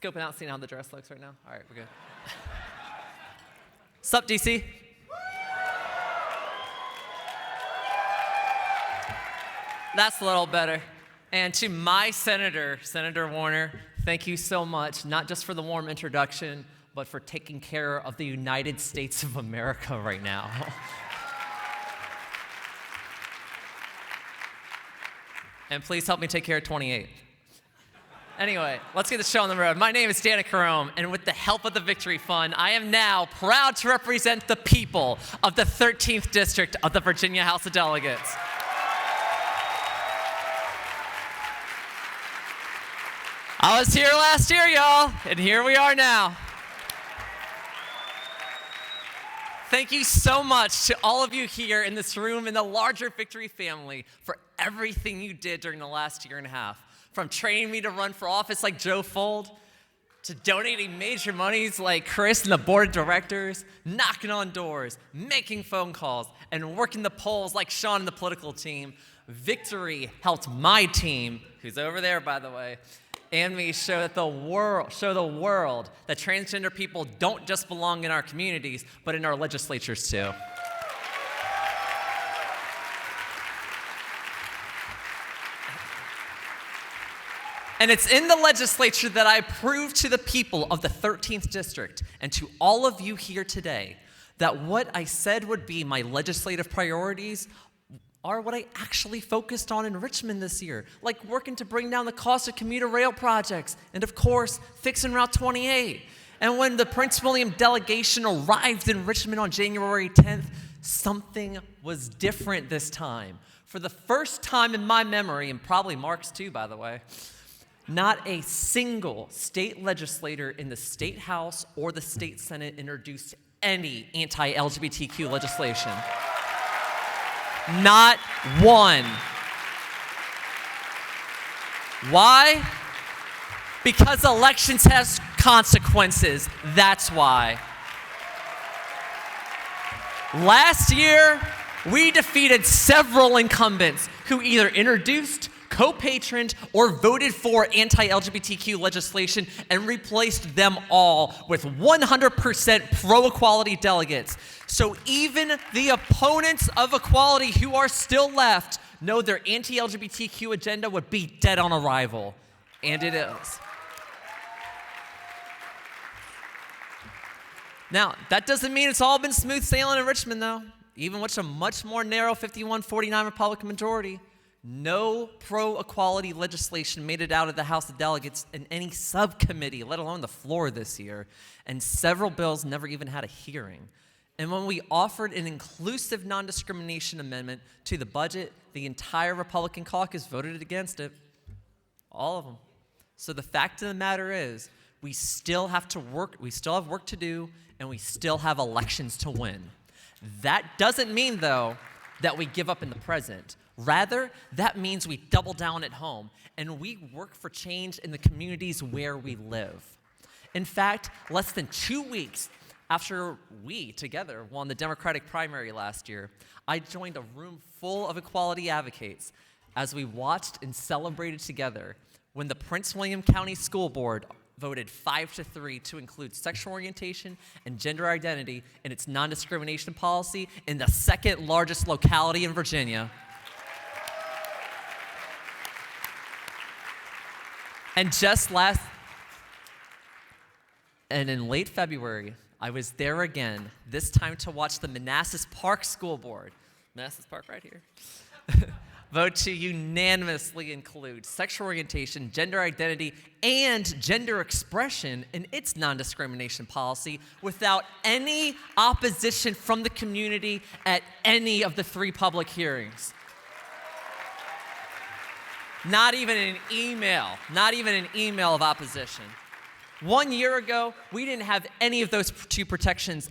scoping out, seeing how the dress looks right now? All right, we're good. Sup, DC? That's a little better. And to my senator, Senator Warner, thank you so much, not just for the warm introduction, but for taking care of the United States of America right now. And please help me take care of 28. Anyway, let's get the show on the road. My name is Danica Roem, and with the help of the Victory Fund, I am now proud to represent the people of the 13th District of the Virginia House of Delegates. I was here last year, y'all, and here we are now. Thank you so much to all of you here in this room and the larger Victory family for everything you did during the last year and a half. From training me to run for office like Joe Fold, to donating major monies like Chris and the board of directors, knocking on doors, making phone calls, and working the polls like Sean and the political team. Victory helped my team, who's over there, by the way, and me show the world that transgender people don't just belong in our communities, but in our legislatures too. And it's in the legislature that I prove to the people of the 13th District and to all of you here today that what I said would be my legislative priorities are what I actually focused on in Richmond this year, like working to bring down the cost of commuter rail projects and, of course, fixing Route 28. And when the Prince William delegation arrived in Richmond on January 10th, something was different this time. For the first time in my memory, and probably Mark's too, by the way, not a single state legislator in the state house or the state senate introduced any anti-LGBTQ legislation. Not one. Why? Because elections has consequences. That's why. Last year, we defeated several incumbents who either introduced, co-patroned, or voted for anti-LGBTQ legislation and replaced them all with 100% pro-equality delegates. So even the opponents of equality who are still left know their anti-LGBTQ agenda would be dead on arrival. And it is. Now, that doesn't mean it's all been smooth sailing in Richmond, though. Even with a much more narrow 51-49 Republican majority, no pro-equality legislation made it out of the House of Delegates in any subcommittee, let alone the floor this year, and several bills never even had a hearing. And when we offered an inclusive non-discrimination amendment to the budget, the entire Republican caucus voted against it. All of them. So the fact of the matter is, we still have work to do, and we still have elections to win. That doesn't mean, though, that we give up in the present. Rather, that means we double down at home, and we work for change in the communities where we live. In fact, less than 2 weeks after we together won the Democratic primary last year, I joined a room full of equality advocates as we watched and celebrated together when the Prince William County School Board voted 5-3 to include sexual orientation and gender identity in its non-discrimination policy in the second largest locality in Virginia. And in late February, I was there again, this time to watch the Manassas Park School Board, Manassas Park right here, vote to unanimously include sexual orientation, gender identity, and gender expression in its non-discrimination policy without any opposition from the community at any of the 3 public hearings. Not even an email of opposition. 1 year ago, we didn't have any of those two protections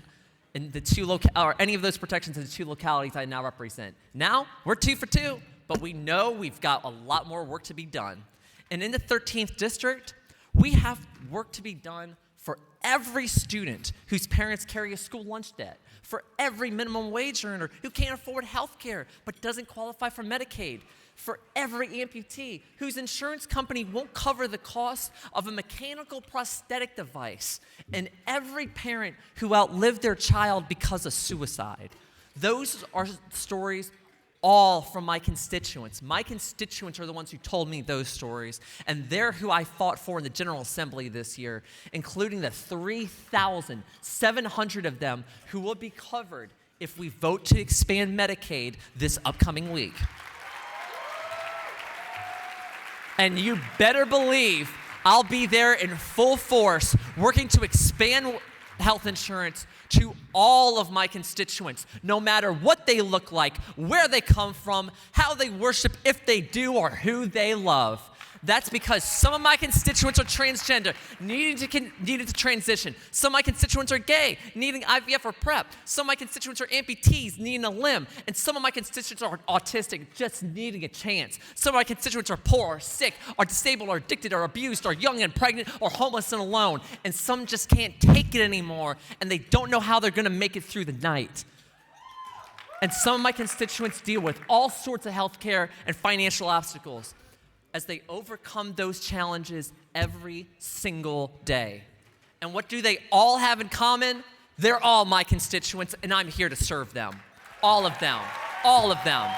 in the two localities I now represent. Now, we're 2 for 2, but we know we've got a lot more work to be done. And in the 13th District, we have work to be done for every student whose parents carry a school lunch debt, for every minimum wage earner who can't afford health care but doesn't qualify for Medicaid, for every amputee whose insurance company won't cover the cost of a mechanical prosthetic device, and every parent who outlived their child because of suicide. Those are stories all from my constituents. My constituents are the ones who told me those stories, and they're who I fought for in the General Assembly this year, including the 3,700 of them who will be covered if we vote to expand Medicaid this upcoming week. And you better believe I'll be there in full force working to expand health insurance to all of my constituents, no matter what they look like, where they come from, how they worship, if they do, or who they love. That's because some of my constituents are transgender, needing to transition. Some of my constituents are gay, needing IVF or PrEP. Some of my constituents are amputees, needing a limb. And some of my constituents are autistic, just needing a chance. Some of my constituents are poor, or sick, or disabled, or addicted, or abused, or young and pregnant, or homeless and alone. And some just can't take it anymore, and they don't know how they're going to make it through the night. And some of my constituents deal with all sorts of health care and financial obstacles as they overcome those challenges every single day. And what do they all have in common? They're all my constituents, and I'm here to serve them. All of them. All of them.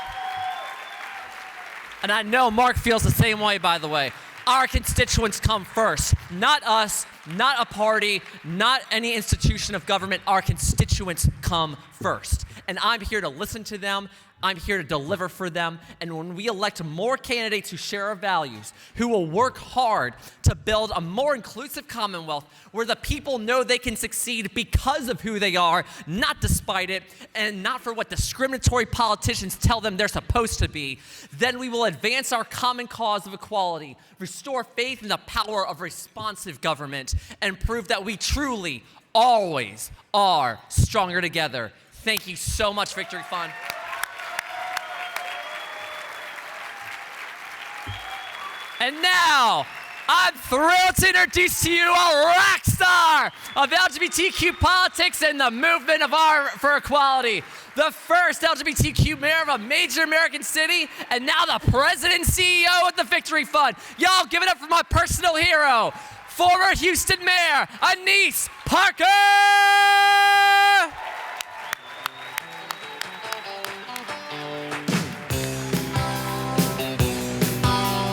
And I know Mark feels the same way, by the way. Our constituents come first. Not us, not a party, not any institution of government. Our constituents come first. And I'm here to listen to them. I'm here to deliver for them. And when we elect more candidates who share our values, who will work hard to build a more inclusive Commonwealth where the people know they can succeed because of who they are, not despite it, and not for what discriminatory politicians tell them they're supposed to be, then we will advance our common cause of equality, restore faith in the power of responsive government, and prove that we truly always are stronger together. Thank you so much, Victory Fund. And now, I'm thrilled to introduce to you a rock star of LGBTQ politics and the movement for equality. The first LGBTQ mayor of a major American city, and now the president and CEO of the Victory Fund. Y'all give it up for my personal hero, former Houston Mayor, Annise Parker!